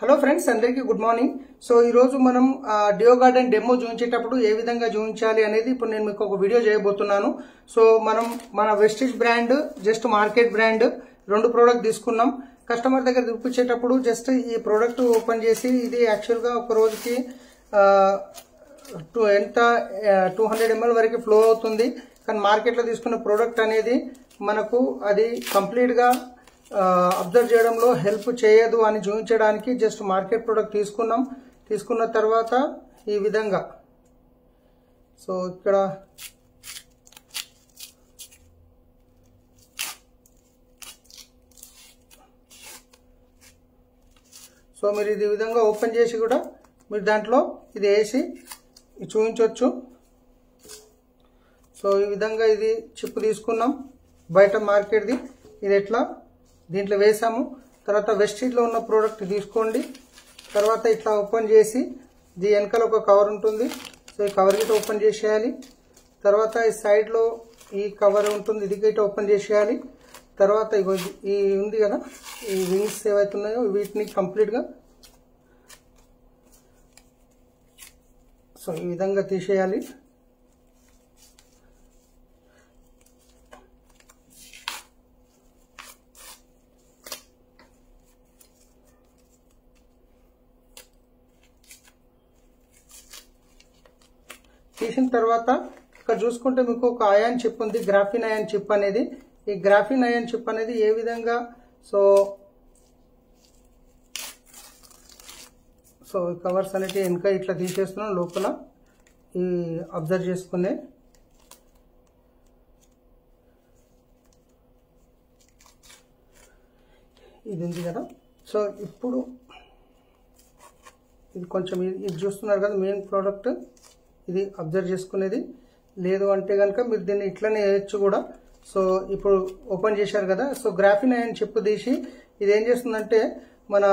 Hello friends, అందరికీ good morning. So ఈ రోజు మనం డియో గార్డెన్ డెమో చూపించేటప్పుడు ఏ విధంగా చూపించాలి అనేది ఇప్పుడు నేను మీకు ఒక వీడియో చేయబోతున్నాను. సో మనం మన Vestige brand, just market brand రెండు ప్రోడక్ట్ తీసుకున్నాం. కస్టమర్ దగ్గర చూపించేటప్పుడు జస్ట్ ఈ ప్రోడక్ట్ ఓపెన్ చేసి ఇది యాక్చువల్గా ఒక రోజుకి ఎంత 200 ml వరకు ఫ్లో అవుతుంది. కానీ మార్కెట్లో తీసుకున్న ప్రోడక్ట్ అనేది మనకు అది కంప్లీట్గా అబ్జర్వ్ చేయడంలో హెల్ప్ చేయదు అని చూపించడానికి జస్ట్ మార్కెట్ ప్రోడక్ట్ తీసుకున్నాం. తీసుకున్న తర్వాత ఈ విధంగా సో ఇక్కడ సో మీరు ఇది విధంగా ఓపెన్ చేసి కూడా మీరు దాంట్లో ఇది వేసి చూపించవచ్చు. సో ఈ విధంగా ఇది చిప్ తీసుకున్నాం బయట మార్కెట్ది. ఇది ఎట్లా దీంట్లో వేసాము. తర్వాత వెస్టిజ్లో ఉన్న ప్రోడక్ట్ తీసుకోండి. తర్వాత ఇట్లా ఓపెన్ చేసి దీని వెనకాల ఒక కవర్ ఉంటుంది. సో ఈ కవర్ గిట్ట ఓపెన్ చేసేయాలి. తర్వాత ఈ సైడ్లో ఈ కవర్ ఉంటుంది, ఇది గిట్ట ఓపెన్ చేసేయాలి. తర్వాత ఈ ఉంది కదా, ఈ వింగ్స్ ఏవైతున్నాయో వీటిని కంప్లీట్గా సో ఈ విధంగా తీసేయాలి. తీసిన తర్వాత ఇక్కడ చూసుకుంటే మీకు ఒక అయాన్ చిప్ ఉంది, గ్రాఫిన్ అయాన్ చిప్ అనేది. ఈ గ్రాఫిన్ అయాన్ చిప్ అనేది ఏ విధంగా సో కవర్స్ అనేవి వెనక ఇట్లా తీసేస్తున్నాం. లోపల ఈ అబ్జర్వ్ చేసుకునే ఇది ఉంది కదా. సో ఇప్పుడు ఇది కొంచెం ఇది చూస్తున్నారు కదా, మెయిన్ ప్రోడక్ట్ ఇది అబ్జర్వ్ చేసుకునేది. లేదు అంటే కనుక మీరు దీన్ని ఇట్లనే వేయచ్చు కూడా. సో ఇప్పుడు ఓపెన్ చేశారు కదా. సో గ్రాఫిన్ అయాన్ చిప్ తీసి ఇది ఏం చేస్తుందంటే మన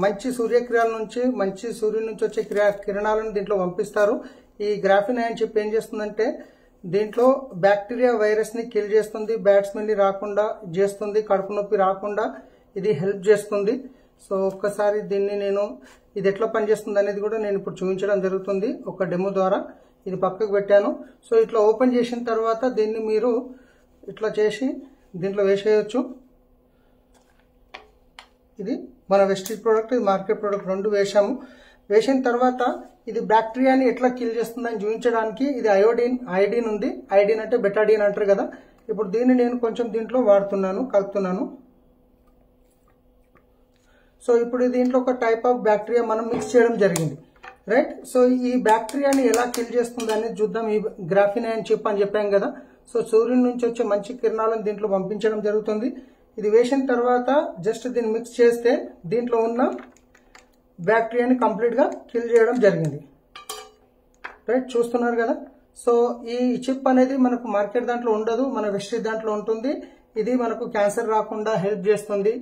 మంచి సూర్యకిరణాల నుంచి, మంచి సూర్యుడి నుంచి వచ్చే కిరణాలను దీంట్లో పంపిస్తారు. ఈ గ్రాఫిన్ అయాన్ చిప్ ఏం చేస్తుందంటే దీంట్లో బ్యాక్టీరియా వైరస్ ని కిల్ చేస్తుంది, బ్యాట్స్మెన్ ని రాకుండా చేస్తుంది, కడుపు నొప్పి రాకుండా ఇది హెల్ప్ చేస్తుంది. సో ఒక్కసారి దీన్ని నేను ఇది ఎట్లా పనిచేస్తుంది అనేది కూడా నేను ఇప్పుడు చూపించడం జరుగుతుంది ఒక డెమో ద్వారా. ఇది పక్కకు పెట్టాను. సో ఇట్లా ఓపెన్ చేసిన తర్వాత దీన్ని మీరు ఇట్లా చేసి దీంట్లో వేసేయచ్చు. ఇది మన వెస్టిజ్ ప్రోడక్ట్, ఇది మార్కెట్ ప్రోడక్ట్ రెండు వేసాము. వేసిన తర్వాత ఇది బ్యాక్టీరియాని ఎట్లా కిల్ చేస్తుందని చూపించడానికి ఇది ఐడిన్ ఉంది. ఐడిన్ అంటే బెటాడిన్ అంటారు కదా. ఇప్పుడు దీన్ని నేను కొంచెం దీంట్లో కలుపుతున్నాను. సో ఇప్పుడు దీంట్లో ఒక టైప్ ఆఫ్ బ్యాక్టీరియా మనం మిక్స్ చేయడం జరిగింది, రైట్. సో ఈ బ్యాక్టీరియాని ఎలా కిల్ చేస్తుంది అనేది చూద్దాం. ఈ గ్రాఫిన్ అయాన్ చిప్ అని చెప్పాం కదా. సో సూర్యుడి నుంచి వచ్చే మంచి కిరణాలను దీంట్లో పంపించడం జరుగుతుంది. ఇది వేసిన తర్వాత జస్ట్ దీన్ని మిక్స్ చేస్తే దీంట్లో ఉన్న బ్యాక్టీరియాని కంప్లీట్ గా కిల్ చేయడం జరిగింది, రైట్. చూస్తున్నారు కదా. సో ఈ చిప్ అనేది మనకు మార్కెట్ దాంట్లో ఉండదు, మన వెస్టిజ్ దాంట్లో ఉంటుంది. ఇది మనకు క్యాన్సర్ రాకుండా హెల్ప్ చేస్తుంది,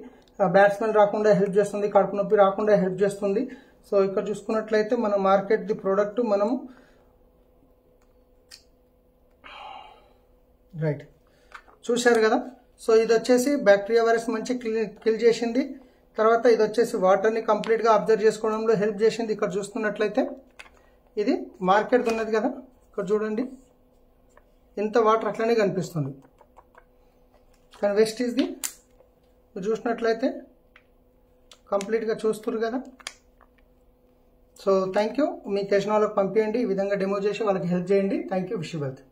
బ్యాట్స్మెన్ రాకుండా హెల్ప్ చేస్తుంది, కడుపు నొప్పి రాకుండా హెల్ప్ చేస్తుంది. సో ఇక్కడ చూసుకున్నట్లయితే మన మార్కెట్ ది ప్రోడక్ట్ మనము రైట్ చూశారు కదా. సో ఇది వచ్చేసి బ్యాక్టీరియా వైరస్ మంచి కిల్ చేసింది. తర్వాత ఇది వచ్చేసి వాటర్ని కంప్లీట్గా అబ్జర్వ్ చేసుకోవడంలో హెల్ప్ చేసింది. ఇక్కడ చూస్తున్నట్లయితే ఇది మార్కెట్ ఉన్నది కదా, ఇక్కడ చూడండి ఇంత వాటర్ అట్లనే కనిపిస్తుంది. కానీ వెస్టిజ్ది చూసినట్లయితే కంప్లీట్గా చూస్తున్నారు కదా. So thank you. మీకు తెలిసిన వాళ్ళకి పంపించండి, ఈ విధంగా డెమో చేసి వాళ్ళకి హెల్ప్ చేయండి. Thank you. Wish you wealth.